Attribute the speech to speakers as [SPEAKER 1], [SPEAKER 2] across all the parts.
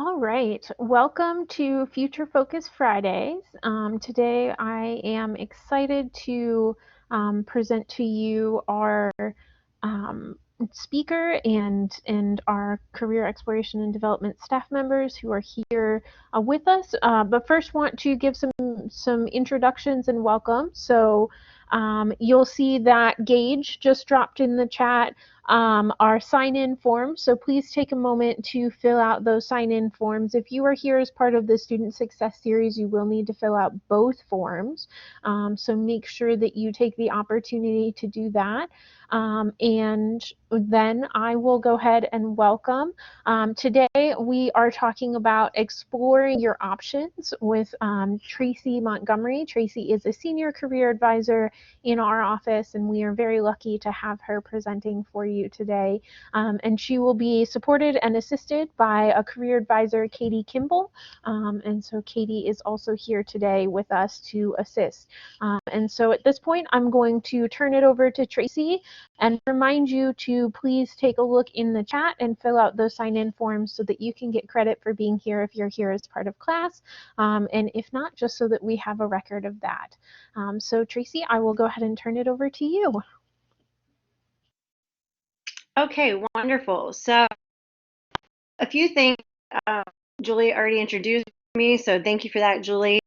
[SPEAKER 1] All right, welcome to Future Focus Fridays. Today I am excited to present to you our um, speaker and our career exploration and development staff members who are here with us. But first, want to give some introductions and welcome. So you'll see that Gage just dropped in the chat our sign-in forms. So please take a moment to fill out those sign-in forms. If you are here as part of the Student Success Series, you will need to fill out both forms. So make sure that you take the opportunity to do that. And then I will go ahead and welcome. Today we are talking about exploring your options with Tracy Montgomery. Tracy is a senior career advisor in our office, and we are very lucky to have her presenting for you today. And she will be supported and assisted by a career advisor, Katie Kimball. And so Katie is also here today with us to assist. And so at this point, I'm going to turn it over to Tracy and remind you to please take a look in the chat and fill out those sign-in forms so that you can get credit for being here if you're here as part of class. And if not, just so that we have a record of that. So Tracy, I will go ahead and turn it over to you.
[SPEAKER 2] Okay, wonderful. So a few things, Julie already introduced me, so thank you for that, Julie.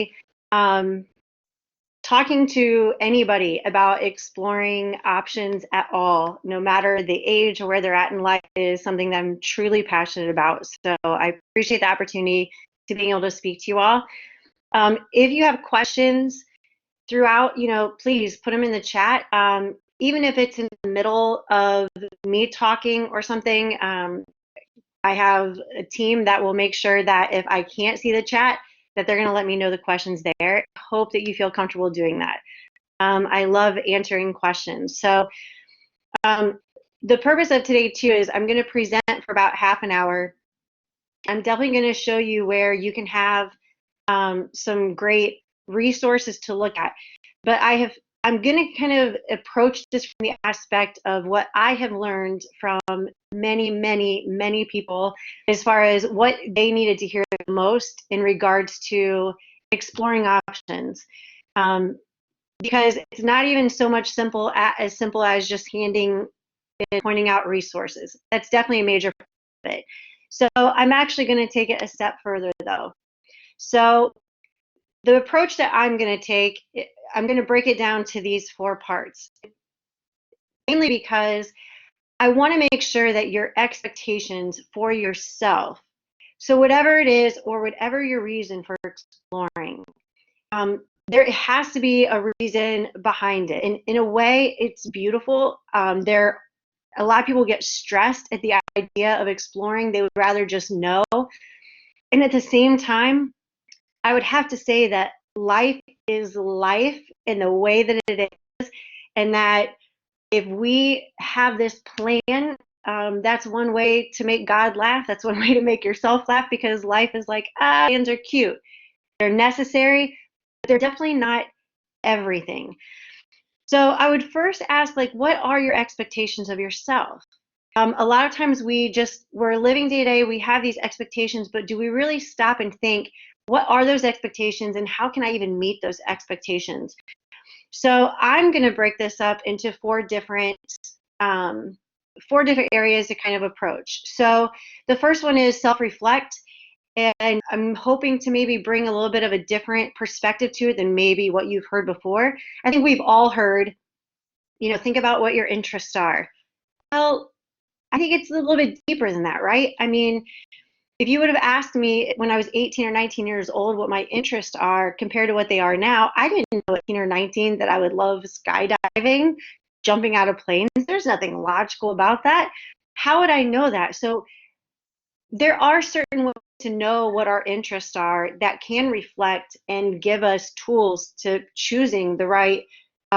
[SPEAKER 2] Talking to anybody about exploring options at all, no matter the age or where they're at in life, is something that I'm truly passionate about. So I appreciate the opportunity to being able to speak to you all. If you have questions throughout, please put them in the chat. Even if it's in the middle of me talking or something, I have a team that will make sure that if I can't see the chat, that they're going to let me know the questions there. I hope that you feel comfortable doing that. I love answering questions. So the purpose of today too is I'm going to present for about half an hour. I'm definitely going to show you where you can have some great resources to look at. But I'm going to kind of approach this from the aspect of what I have learned from many, many, many people as far as what they needed to hear the most in regards to exploring options. Because it's not even so much as simple as just handing and pointing out resources. That's definitely a major part of it. So I'm actually going to take it a step further though. So the approach that I'm going to take, I'm going to break it down to these 4 parts. Mainly because I want to make sure that your expectations for yourself, so whatever it is or whatever your reason for exploring, there has to be a reason behind it. And in a way, it's beautiful. A lot of people get stressed at the idea of exploring. They would rather just know. And at the same time, I would have to say that life is life in the way that it is, and that if we have this plan, that's one way to make God laugh. That's one way to make yourself laugh, because life is like, plans are cute. They're necessary, but they're definitely not everything. So I would first ask, what are your expectations of yourself? A lot of times we're living day to day, we have these expectations, but do we really stop and think, what are those expectations and how can I even meet those expectations? So I'm going to break this up into 4 different areas to kind of approach. So the first one is self-reflect, and I'm hoping to maybe bring a little bit of a different perspective to it than maybe what you've heard before. I think we've all heard, think about what your interests are. Well, I think it's a little bit deeper than that, right? I mean, if you would have asked me when I was 18 or 19 years old what my interests are compared to what they are now, I didn't know at 18 or 19 that I would love skydiving, jumping out of planes. There's nothing logical about that. How would I know that? So there are certain ways to know what our interests are that can reflect and give us tools to choosing the right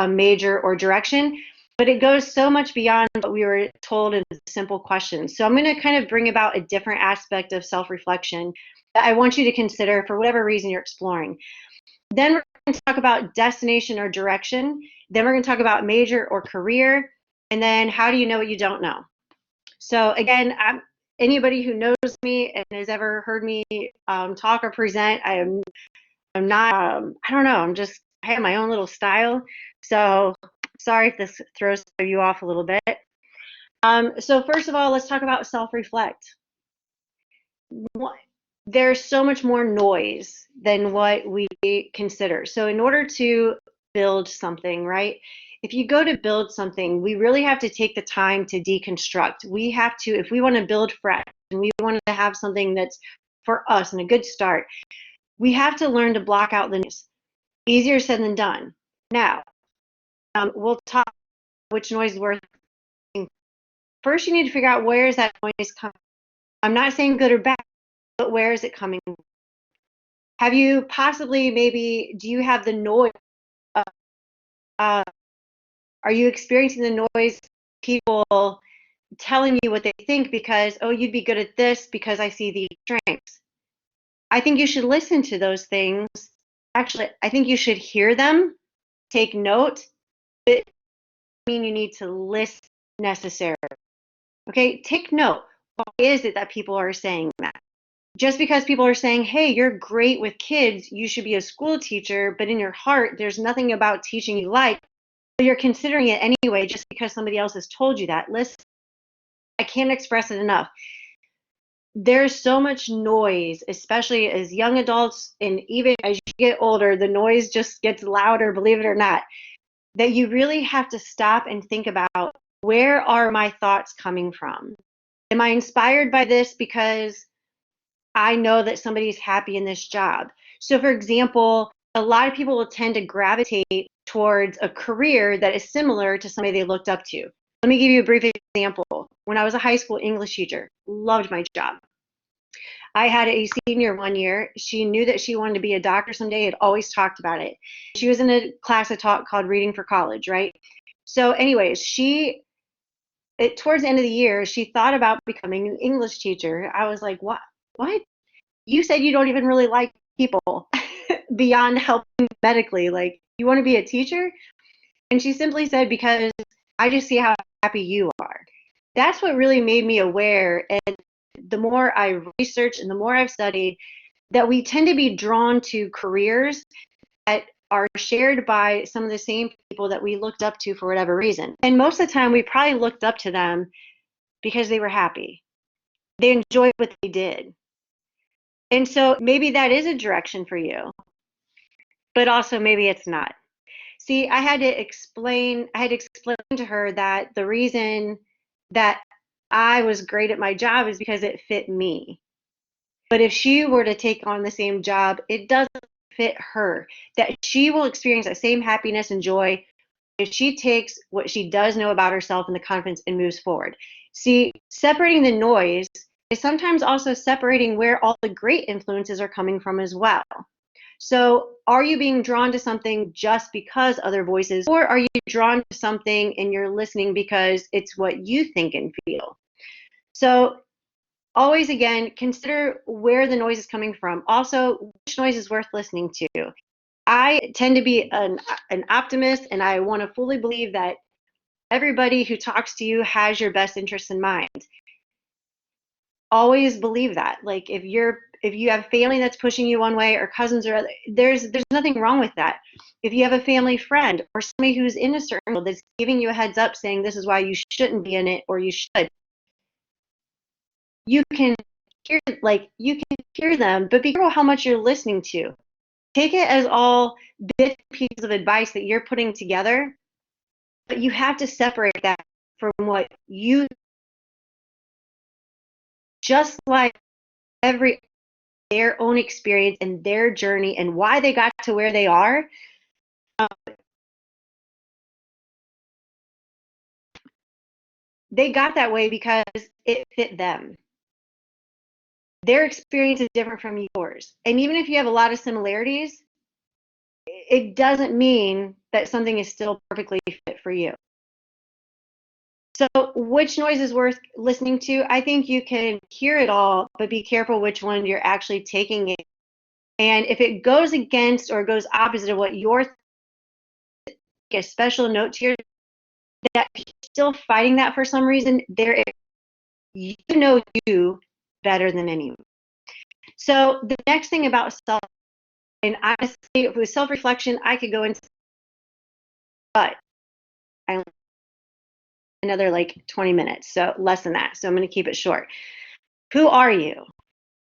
[SPEAKER 2] major or direction. But it goes so much beyond what we were told in simple questions. So I'm going to kind of bring about a different aspect of self-reflection that I want you to consider for whatever reason you're exploring. Then we're going to talk about destination or direction. Then we're going to talk about major or career. And then how do you know what you don't know? So again, anybody who knows me and has ever heard me talk or present, I'm not, I don't know, I have my own little style. So sorry if this throws you off a little bit. So first of all, let's talk about self-reflect. There's so much more noise than what we consider. So in order to build something, right? If you go to build something, we really have to take the time to deconstruct. We have to, if we want to build fresh and we want to have something that's for us and a good start, we have to learn to block out the noise. Easier said than done. Now, we'll talk which noise is worth. First, you need to figure out where is that noise coming. I'm not saying good or bad, but where is it coming? Have you possibly maybe do you have the noise? Uh, are you experiencing the noise? People telling you what they think because you'd be good at this because I see these strengths. I think you should listen to those things. Actually, I think you should hear them, take note. It mean you need to listen necessarily. Okay, take note. Why is it that people are saying that? Just because people are saying, hey, you're great with kids, you should be a school teacher, but in your heart, there's nothing about teaching you like, but you're considering it anyway just because somebody else has told you that. Listen, I can't express it enough. There's so much noise, especially as young adults, and even as you get older, the noise just gets louder, believe it or not, that you really have to stop and think about where are my thoughts coming from? Am I inspired by this because I know that somebody's happy in this job? So, for example, a lot of people will tend to gravitate towards a career that is similar to somebody they looked up to. Let me give you a brief example. When I was a high school English teacher, loved my job. I had a senior one year. She knew that she wanted to be a doctor someday, had always talked about it. She was in a class I taught called Reading for College, right? So, anyways, towards the end of the year, she thought about becoming an English teacher. I was like, what? What? You said you don't even really like people beyond helping medically. Like, you want to be a teacher? And she simply said, because I just see how happy you are. That's what really made me aware. And the more I research and the more I've studied, that we tend to be drawn to careers that are shared by some of the same people that we looked up to for whatever reason. And most of the time, we probably looked up to them because they were happy. They enjoyed what they did. And so maybe that is a direction for you, but also maybe it's not. See, I had to explain to her that the reason that I was great at my job is because it fit me. But if she were to take on the same job, it doesn't fit her. That she will experience that same happiness and joy if she takes what she does know about herself and the confidence and moves forward. See, separating the noise is sometimes also separating where all the great influences are coming from as well. So, are you being drawn to something just because other voices, or are you drawn to something and you're listening because it's what you think and feel? So, always again, consider where the noise is coming from. Also, which noise is worth listening to. I tend to be an optimist and I want to fully believe that everybody who talks to you has your best interests in mind. Always believe that. Like if you have family that's pushing you one way or cousins or other, there's nothing wrong with that. If you have a family friend or somebody who's in a certain field that's giving you a heads up saying this is why you shouldn't be in it or you should, you can you can hear them, but be careful how much you're listening to. Take it as all bits and pieces of advice that you're putting together, but you have to separate that from what you just like every their own experience and their journey and why they got to where they are. Um, they got that way because it fit them. Their experience is different from yours. And even if you have a lot of similarities, it doesn't mean that something is still perfectly fit for you. So, which noise is worth listening to? I think you can hear it all, but be careful which one you're actually taking in. And if it goes against or goes opposite of what you're a special note to your that if you're still fighting that for some reason, there You know you better than anyone. So the next thing about self, and honestly, with self-reflection, I could go into, but I only have another like 20 minutes, so less than that. So I'm going to keep it short. Who are you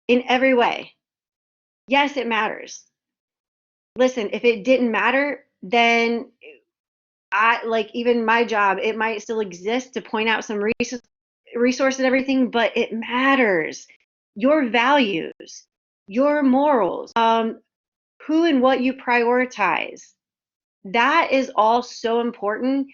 [SPEAKER 2] in every way? Yes, it matters. Listen, if it didn't matter, then I like even my job, it might still exist to point out some resource and everything, but it matters. Your values, your morals, who and what you prioritize. That is all so important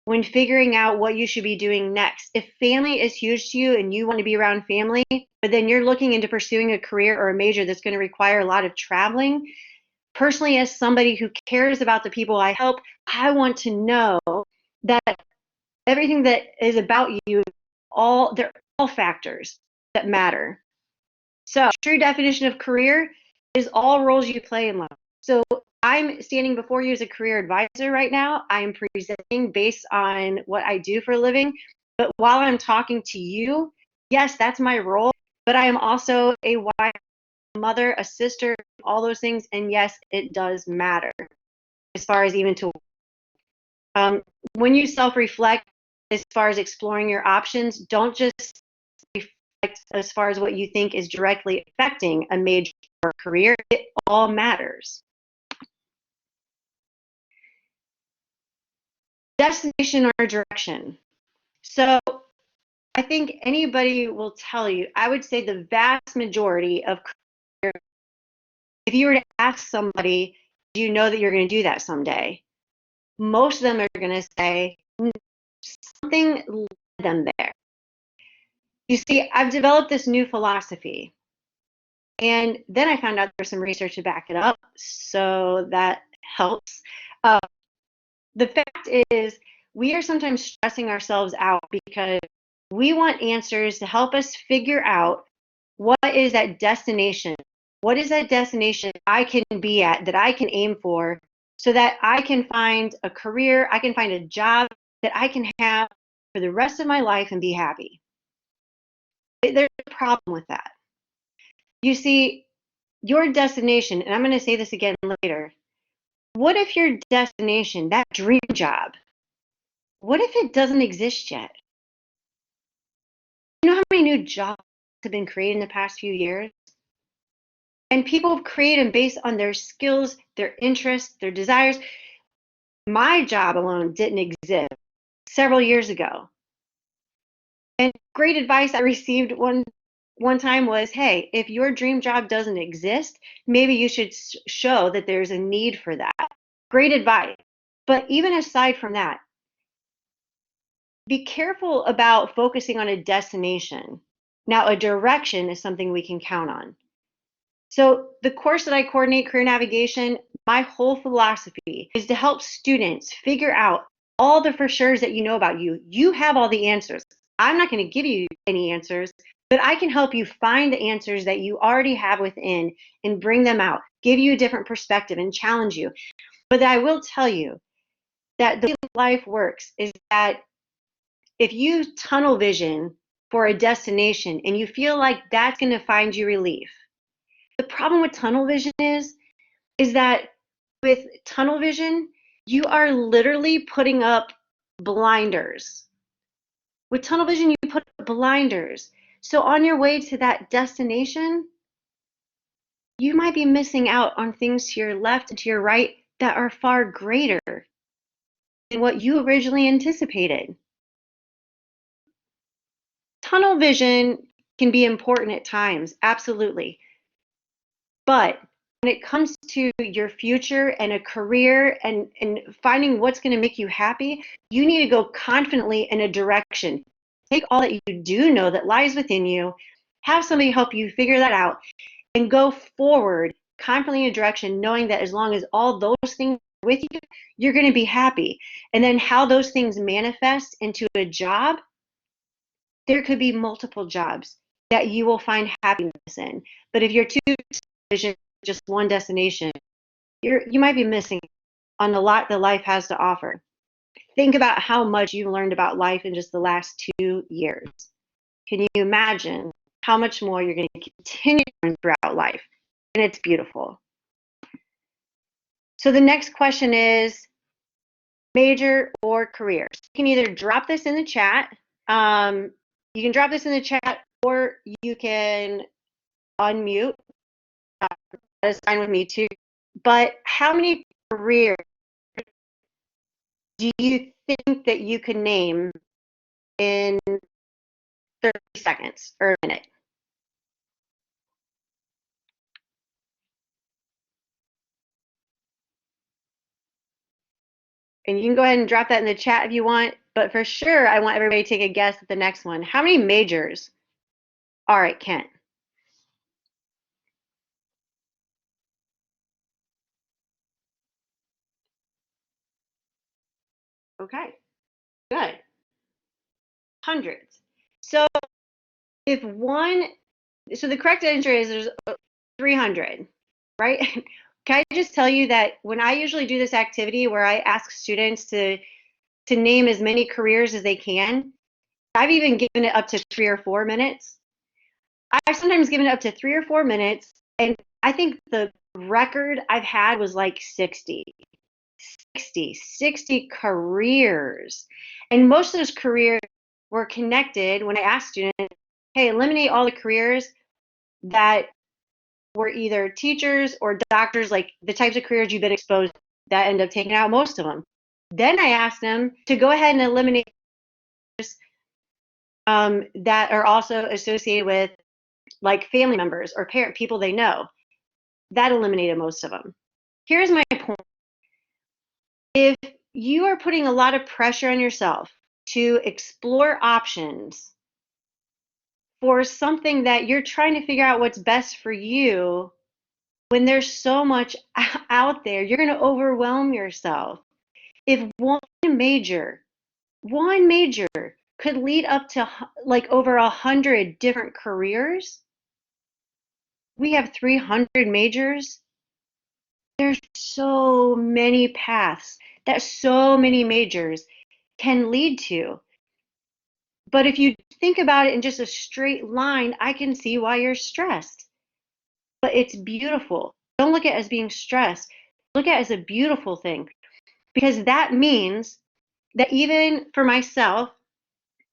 [SPEAKER 2] when figuring out what you should be doing next. If family is huge to you and you want to be around family, but then you're looking into pursuing a career or a major that's going to require a lot of traveling, personally, as somebody who cares about the people I help, I want to know that everything that is about you, they're all factors that matter. So, true definition of career is all roles you play in life. So, I'm standing before you as a career advisor right now. I am presenting based on what I do for a living. But while I'm talking to you, yes, that's my role. But I am also a wife, a mother, a sister, all those things. And yes, it does matter as far as even to um, when you self-reflect as far as exploring your options, don't just reflect as far as what you think is directly affecting a major career. It all matters. Destination or direction. So I think anybody will tell you, I would say the vast majority of career, if you were to ask somebody, do you know that you're going to do that someday? Most of them are going to say something led them there. You see, I've developed this new philosophy. And then I found out there's some research to back it up. So that helps. Uh, the fact is, we are sometimes stressing ourselves out because we want answers to help us figure out what is that destination? What is that destination I can be at that I can aim for so that I can find a career, I can find a job that I can have for the rest of my life and be happy? There's a problem with that. You see, your destination, and I'm going to say this again later, what if your destination, that dream job, what if it doesn't exist yet? You know how many new jobs have been created in the past few years? And people create them based on their skills, their interests, their desires. My job alone didn't exist several years ago. And great advice I received one time was, hey, if your dream job doesn't exist, maybe you should show that there's a need for that. Great advice. But even aside from that, be careful about focusing on a destination. Now, a direction is something we can count on. So, the course that I coordinate, Career Navigation, my whole philosophy is to help students figure out all the for sures that you know about you. You have all the answers. I'm not going to give you any answers, but I can help you find the answers that you already have within and bring them out, give you a different perspective and challenge you. But I will tell you that the way life works is that if you tunnel vision for a destination and you feel like that's going to find you relief, the problem with tunnel vision is that with tunnel vision, you are literally putting up blinders. With tunnel vision, you put up blinders. So on your way to that destination, you might be missing out on things to your left and to your right that are far greater than what you originally anticipated. Tunnel vision can be important at times, absolutely. But when it comes to your future and a career and finding what's going to make you happy, you need to go confidently in a direction. Take all that you do know that lies within you, have somebody help you figure that out, and go forward confidently in a direction, knowing that as long as all those things are with you, you're going to be happy. And then how those things manifest into a job, there could be multiple jobs that you will find happiness in. But if you're too vision, just one destination, you might be missing on a lot that life has to offer. Think about how much you learned about life in just the last 2 years. can you imagine how much more you're going to continue throughout life? And it's beautiful. So the next question is major or career. You can either drop this in the chat. You can drop this in the chat, or you can unmute. That is fine with me too. But how many careers do you think that you could name in 30 seconds or a minute? And you can go ahead and drop that in the chat if you want. But for sure, I want everybody to take a guess at the next one. How many majors are at Kent? Okay, good. Hundreds. So if one, so the correct answer is there's 300, right? Can I just tell you that when I usually do this activity where I ask students to name as many careers as they can, I've even given it up to 3 or 4 minutes. I've sometimes given it up to 3 or 4 minutes, and I think the record I've had was like 60 careers. And most of those careers were connected when I asked students, hey, eliminate all the careers that were either teachers or doctors, like the types of careers you've been exposed to, that end up taking out most of them. Then I asked them to go ahead and eliminate that are also associated with like family members or parent people they know. That eliminated most of them. Here's my point. If you are putting a lot of pressure on yourself to explore options for something that you're trying to figure out what's best for you, when there's so much out there, you're going to overwhelm yourself. If one major could lead up to like over 100 different careers, we have 300 majors. There's so many paths that so many majors can lead to. But if you think about it in just a straight line, I can see why you're stressed. But it's beautiful. Don't look at it as being stressed. Look at it as a beautiful thing, because that means that even for myself,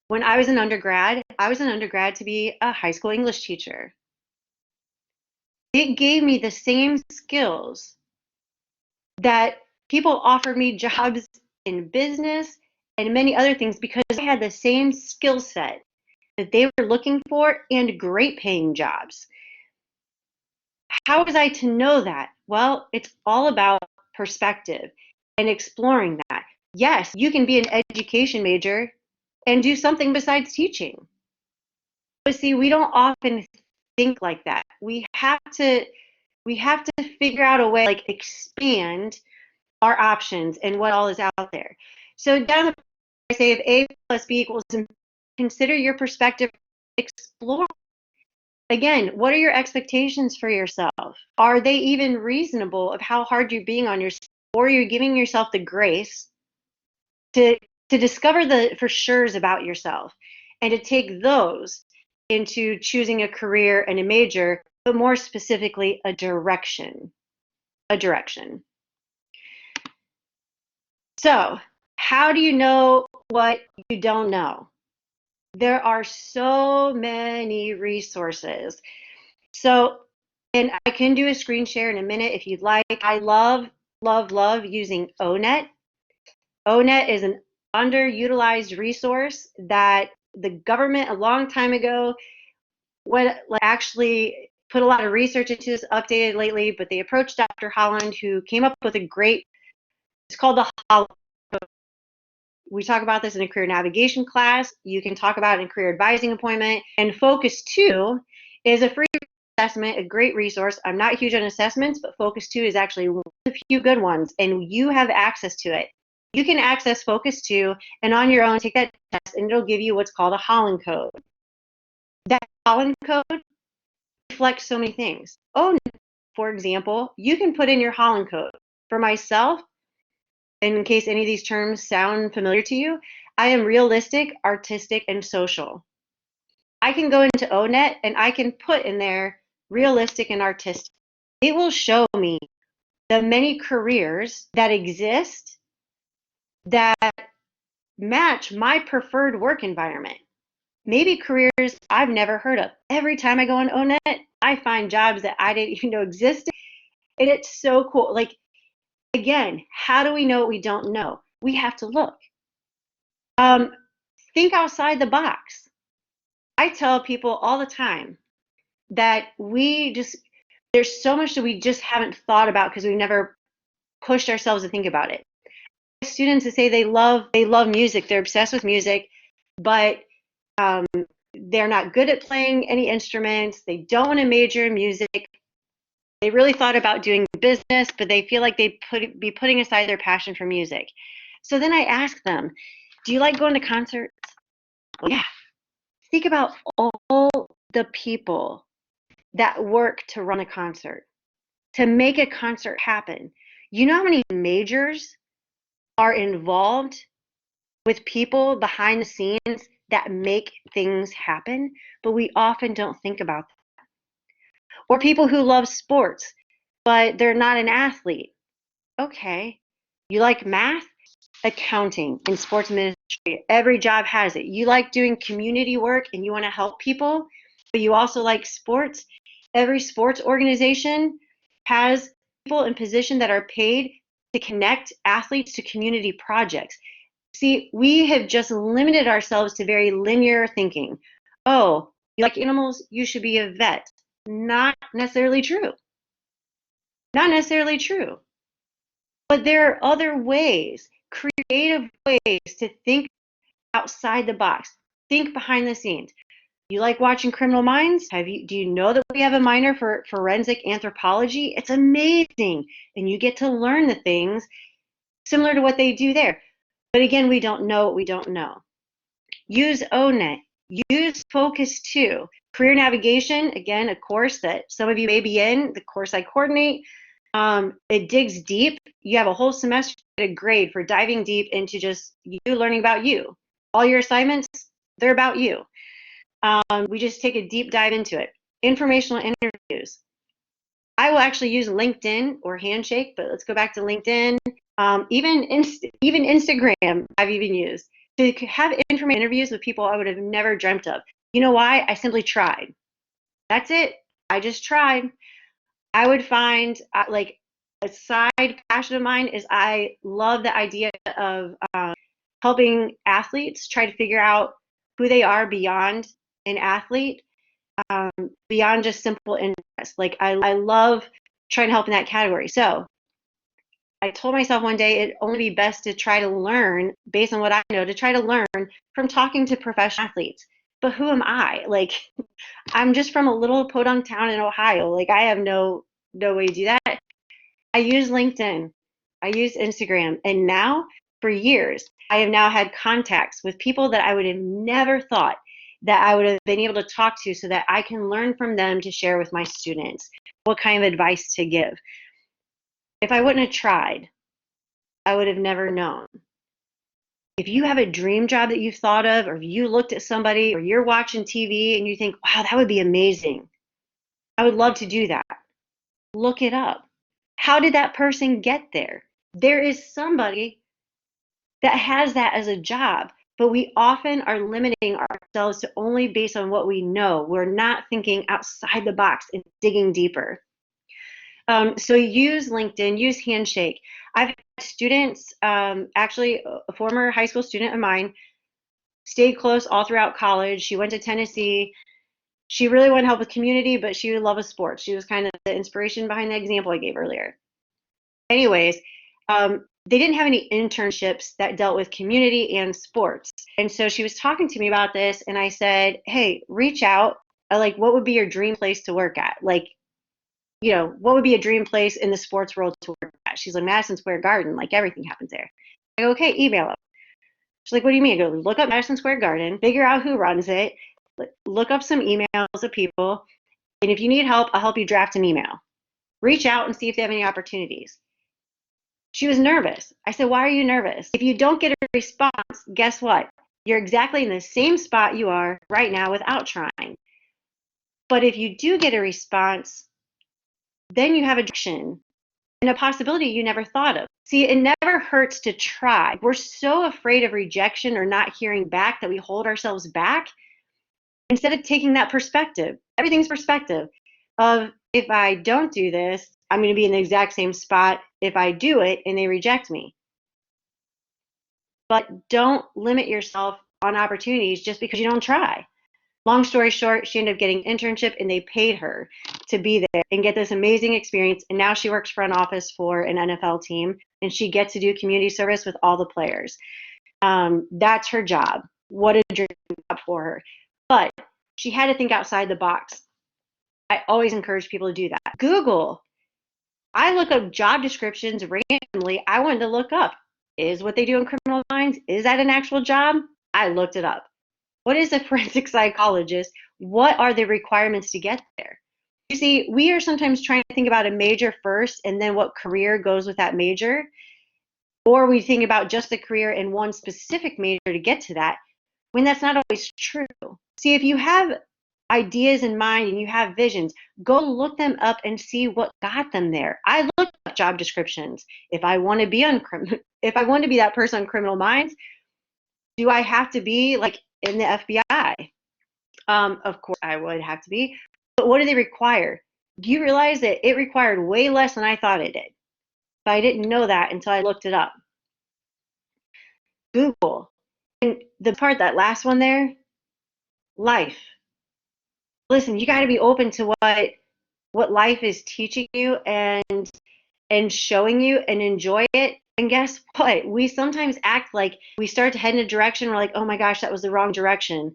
[SPEAKER 2] when I was an undergrad to be a high school English teacher. It gave me the same skills that people offered me jobs in business and many other things, because I had the same skill set that they were looking for and great paying jobs. How was I to know that? Well, it's all about perspective and exploring that. Yes, you can be an education major and do something besides teaching. But see, we don't often think like that. We have to figure out a way, like expand our options and what all is out there. So down the, I say if A plus B equals, consider your perspective, explore. Again, what are your expectations for yourself? Are they even reasonable of how hard you're being on yourself, or you're giving yourself the grace to discover the for sures about yourself and to take those into choosing a career and a major, but more specifically a direction. A direction. So, how do you know what you don't know? There are so many resources. So, and I can do a screen share in a minute if you'd like. I love using ONET. ONET is an underutilized resource that the government a long time ago went, like, actually put a lot of research into this, updated lately, but they approached Dr. Holland, who came up with a great, it's called the Holland. We talk about this in a career navigation class. You can talk about it in a career advising appointment. And Focus 2 is a free assessment, a great resource. I'm not huge on assessments, but Focus 2 is actually one of the few good ones, and you have access to it. You can access Focus 2 and on your own take that test, and it'll give you what's called a Holland code. That Holland code reflects so many things. Oh, for example, you can put in your Holland code. For myself, in case any of these terms sound familiar to you, I am realistic, artistic, and social. I can go into ONET and I can put in there realistic and artistic. It will show me the many careers that exist that match my preferred work environment. Maybe careers I've never heard of. Every time I go on ONET, I find jobs that I didn't even know existed. And it's so cool. Like, again, how do we know what we don't know? We have to look. Um, think outside the box. I tell people all the time that there's so much that we just haven't thought about because we've never pushed ourselves to think about it. Students that say they love music, they're obsessed with music, but um, they're not good at playing any instruments. They don't want to major in music. They really thought about doing business, but they feel like be putting aside their passion for music. So then I ask them, "Do you like going to concerts?" Well, yeah. Think about all the people that work to run a concert, to make a concert happen. You know how many majors are involved with people behind the scenes that make things happen, but we often don't think about that. Or people who love sports, but they're not an athlete. Okay. You like math, accounting, and sports administration. Every job has it. You like doing community work and you want to help people, but you also like sports. Every sports organization has people in position that are paid to connect athletes to community projects. See, we have just limited ourselves to very linear thinking. Oh, you like animals? You should be a vet. Not necessarily true. Not necessarily true. But there are other ways, creative ways to think outside the box. Think behind the scenes. You like watching Criminal Minds? Do you know that we have a minor for forensic anthropology? It's amazing. And you get to learn the things similar to what they do there. But again, we don't know what we don't know. Use ONET. Use Focus 2. Career navigation, again, a course that some of you may be in, the course I coordinate. It digs deep. You have a whole semester to get a grade for diving deep into just you learning about you. All your assignments, they're about you. We just take a deep dive into it. Informational interviews. I will actually use LinkedIn or Handshake, but let's go back to LinkedIn. Even Instagram, I've even used to have information interviews with people I would have never dreamt of. You know why? I simply tried. That's it. I just tried. I would find like a side passion of mine is I love the idea of helping athletes try to figure out who they are beyond an athlete, um, beyond just simple interest. Like I love trying to help in that category. So I told myself one day it'd only be best to try to learn based on what I know, to try to learn from talking to professional athletes. But who am I? Like I'm just from a little podunk town in Ohio. Like I have no way to do that. I use LinkedIn. I use Instagram. And now for years, I have now had contacts with people that I would have never thought that I would have been able to talk to so that I can learn from them to share with my students what kind of advice to give. If I wouldn't have tried, I would have never known. If you have a dream job that you've thought of, or if you looked at somebody, or you're watching TV and you think, wow, that would be amazing. I would love to do that. Look it up. How did that person get there? There is somebody that has that as a job, but we often are limiting ourselves to only based on what we know. We're not thinking outside the box and digging deeper. So use LinkedIn, use Handshake. I've had students, actually, a former high school student of mine, stayed close all throughout college. She went to Tennessee. She really wanted help with community, but she would love a sport. She was kind of the inspiration behind the example I gave earlier. Anyways, they didn't have any internships that dealt with community and sports. And so she was talking to me about this, and I said, hey, reach out. Like, what would be your dream place to work at? Like, what would be a dream place in the sports world to work at? She's like, Madison Square Garden. Like, everything happens there. I go, okay, email them. She's like, what do you mean? I go, look up Madison Square Garden, figure out who runs it, look up some emails of people, and if you need help, I'll help you draft an email. Reach out and see if they have any opportunities. She was nervous. I said, why are you nervous? If you don't get a response, guess what? You're exactly in the same spot you are right now without trying. But if you do get a response, then you have a direction and a possibility you never thought of. See, it never hurts to try. We're so afraid of rejection or not hearing back that we hold ourselves back instead of taking that perspective. Everything's perspective of if I don't do this, I'm going to be in the exact same spot if I do it and they reject me. But don't limit yourself on opportunities just because you don't try. Long story short, she ended up getting an internship and they paid her to be there and get this amazing experience. And now she works front office for an NFL team and she gets to do community service with all the players. That's her job. What a dream job for her. But she had to think outside the box. I always encourage people to do that. Google. I look up job descriptions randomly. I wanted to look up, is what they do in criminal minds, is that an actual job? I looked it up. What is a forensic psychologist? What are the requirements to get there? You see, we are sometimes trying to think about a major first and then what career goes with that major, or we think about just the career in one specific major to get to that, when that's not always true. See, if you have ideas in mind and you have visions, go look them up and see what got them there. I looked up job descriptions. If I want to be on if I want to be that person on Criminal Minds, do I have to be like in the FBI? Of course, I would have to be. But what do they require? Do you realize that it required way less than I thought it did? But I didn't know that until I looked it up. Google. And the part, that last one there, life. Listen, you got to be open to what life is teaching you and showing you and enjoy it. And guess what? We sometimes act like we start to head in a direction. We're like, oh my gosh, that was the wrong direction.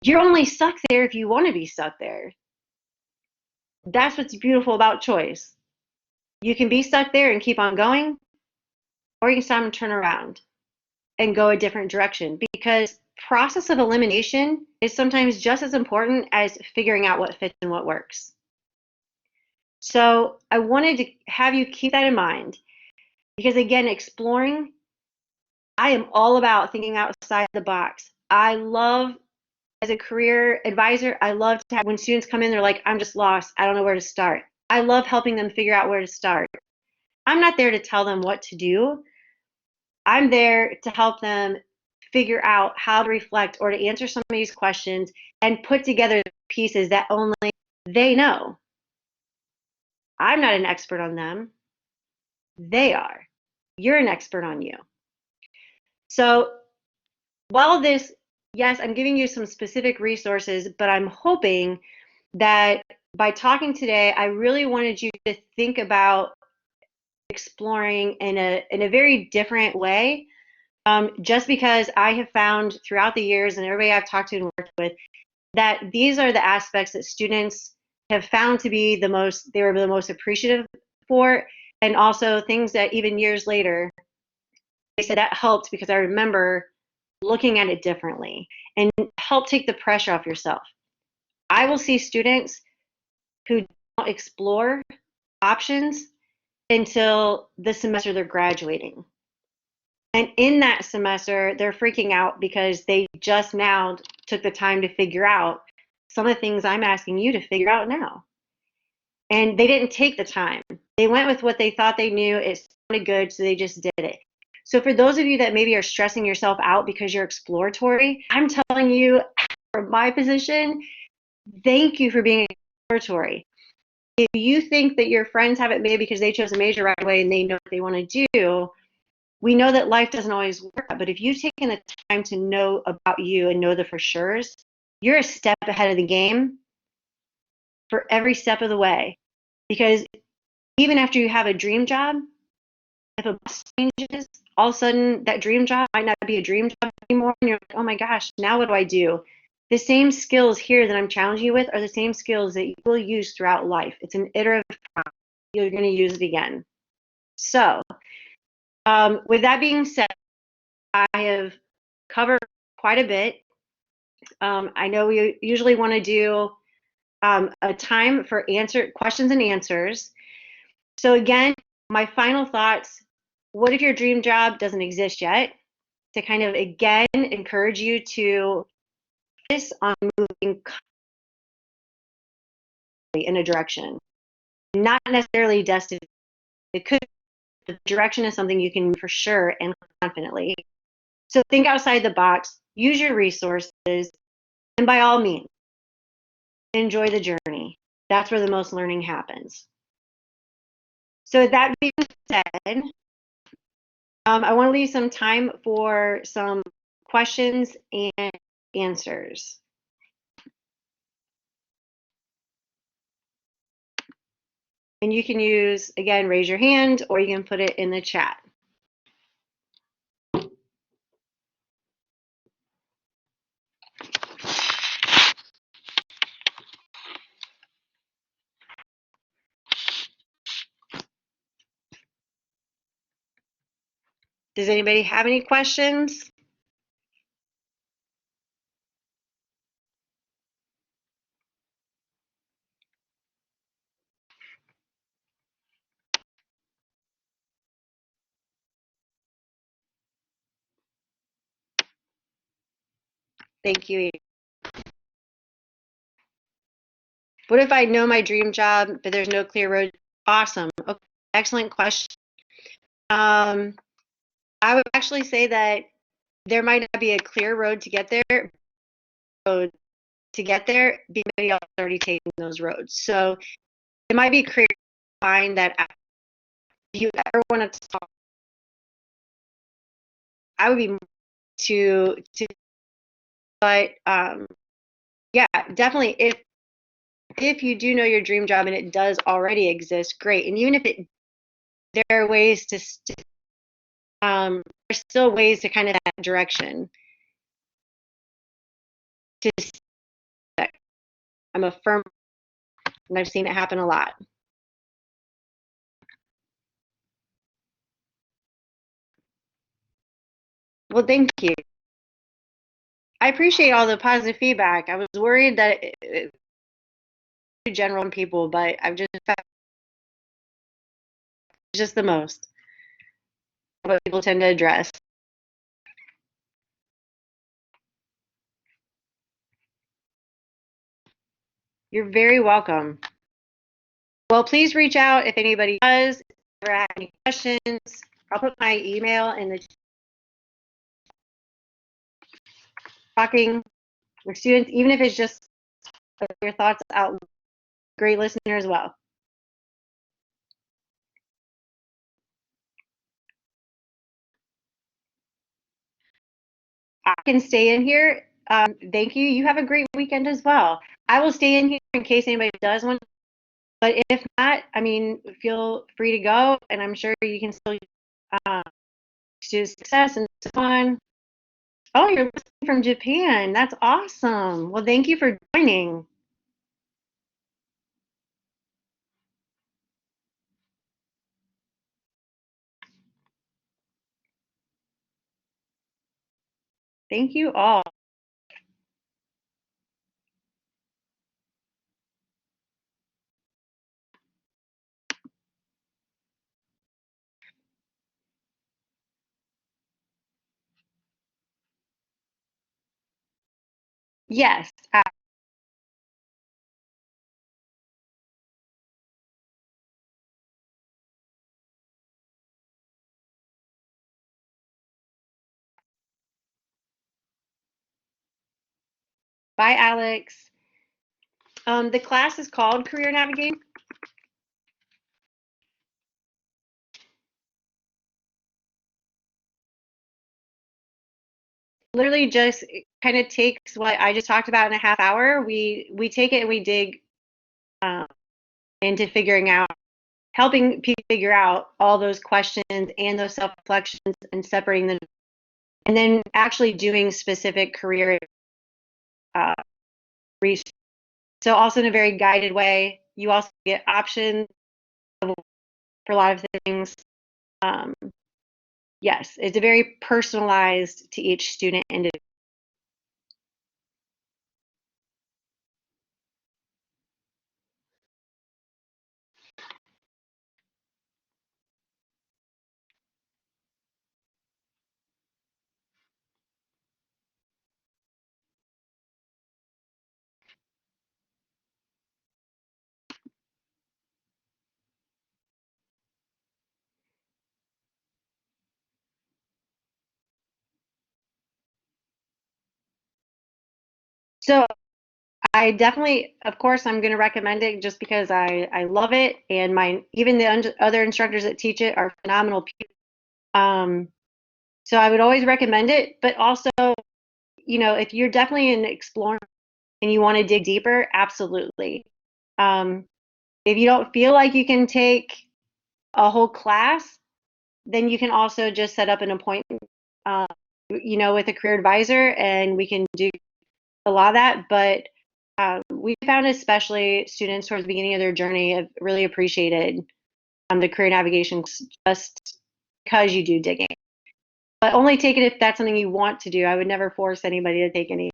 [SPEAKER 2] You're only stuck there if you want to be stuck there. That's what's beautiful about choice. You can be stuck there and keep on going, or you can stop and turn around and go a different direction because process of elimination is sometimes just as important as figuring out what fits and what works. So I wanted to have you keep that in mind because again, exploring, I am all about thinking outside the box. I love, as a career advisor, I love to have when students come in, they're like, I'm just lost. I don't know where to start. I love helping them figure out where to start. I'm not there to tell them what to do. I'm there to help them figure out how to reflect or to answer some of these questions and put together pieces that only they know. I'm not an expert on them. They are. You're an expert on you. So while this, yes, I'm giving you some specific resources, but I'm hoping that by talking today, I really wanted you to think about exploring in a very different way. Just because I have found throughout the years and everybody I've talked to and worked with that these are the aspects that students have found to be they were the most appreciative for, and also things that even years later, they said that helped because I remember looking at it differently and help take the pressure off yourself. I will see students who don't explore options until the semester they're graduating. And in that semester, they're freaking out because they just now took the time to figure out some of the things I'm asking you to figure out now. And they didn't take the time. They went with what they thought they knew. It sounded good, so they just did it. So for those of you that maybe are stressing yourself out because you're exploratory, I'm telling you, from my position, thank you for being exploratory. If you think that your friends have it made because they chose a major right away and they know what they want to do, we know that life doesn't always work out, but if you've taken the time to know about you and know the for sure's, you're a step ahead of the game for every step of the way. Because even after you have a dream job, if a boss changes, all of a sudden that dream job might not be a dream job anymore. And you're like, oh my gosh, now what do I do? The same skills here that I'm challenging you with are the same skills that you will use throughout life. It's an iterative process. You're going to use it again. So, with that being said, I have covered quite a bit. I know we usually want to do a time for questions and answers. So again, my final thoughts, what if your dream job doesn't exist yet? to kind of again encourage you to focus on moving in a direction, not necessarily destination. It could the direction is something you can move for sure and confidently. So think outside the box, use your resources, and by all means, enjoy the journey. That's where the most learning happens. So that being said, I want to leave some time for some questions and answers. And you can use, again, raise your hand or you can put it in the chat. Does anybody have any questions? Thank you. What if I know my dream job, but there's no clear road? Awesome. Okay. Excellent question. I would actually say that there might not be a clear road to get there. Road to get there, somebody else already taking those roads. So it might be clear to find that if you ever want to talk, I would be to but yeah, definitely if you do know your dream job and it does already exist, great. And even if it there are ways to there's still ways to kind of that direction to I'm a firm and I've seen it happen a lot. Well, thank you. I appreciate all the positive feedback. I was worried that it general people, but I've just found it's just the most what people tend to address. You're very welcome. Well, please reach out if anybody does ever have any questions. I'll put my email in the talking with students, even if it's just your thoughts out. Great listener as well. I can stay in here. Thank you. You have a great weekend as well. I will stay in here in case anybody does want. But if not, I mean, feel free to go, and I'm sure you can still do success and so on. Oh, you're listening from Japan. That's awesome. Well, thank you for joining. Thank you all. Yes. Bye, Alex. The class is called Career Navigating. Literally just kind of takes what I just talked about in a half hour. We take it and we dig um, into figuring out, helping people figure out all those questions and those self reflections and separating them, and then actually doing specific career uh, research. So also in a very guided way. You also get options for a lot of things. Um, yes, it's a very personalized to each student individual. So I definitely, of course, I'm going to recommend it just because I love it, and my even the other instructors that teach it are phenomenal people. Um, so I would always recommend it, but also, if you're definitely an explorer and you want to dig deeper, absolutely. Um, if you don't feel like you can take a whole class, then you can also just set up an appointment, uh, with a career advisor, and we can do a lot of that. But we found especially students towards the beginning of their journey have really appreciated the career navigation just because you do digging. But only take it if that's something you want to do. I would never force anybody to take any.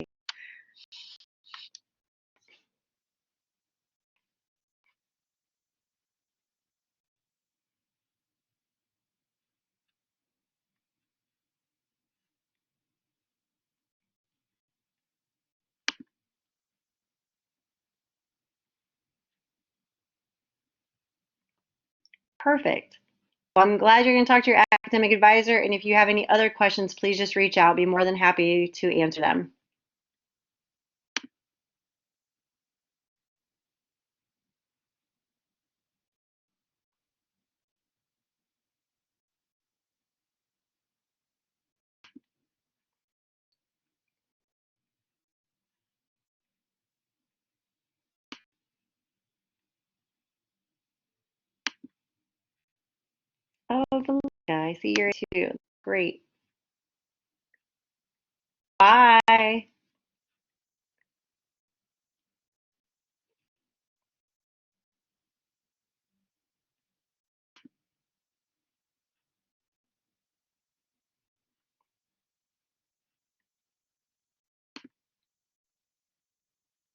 [SPEAKER 2] Perfect. Well, I'm glad you're going to talk to your academic advisor. And if you have any other questions, please just reach out. I'll be more than happy to answer them. Oh, Valencia, I see you're too. Great. Bye.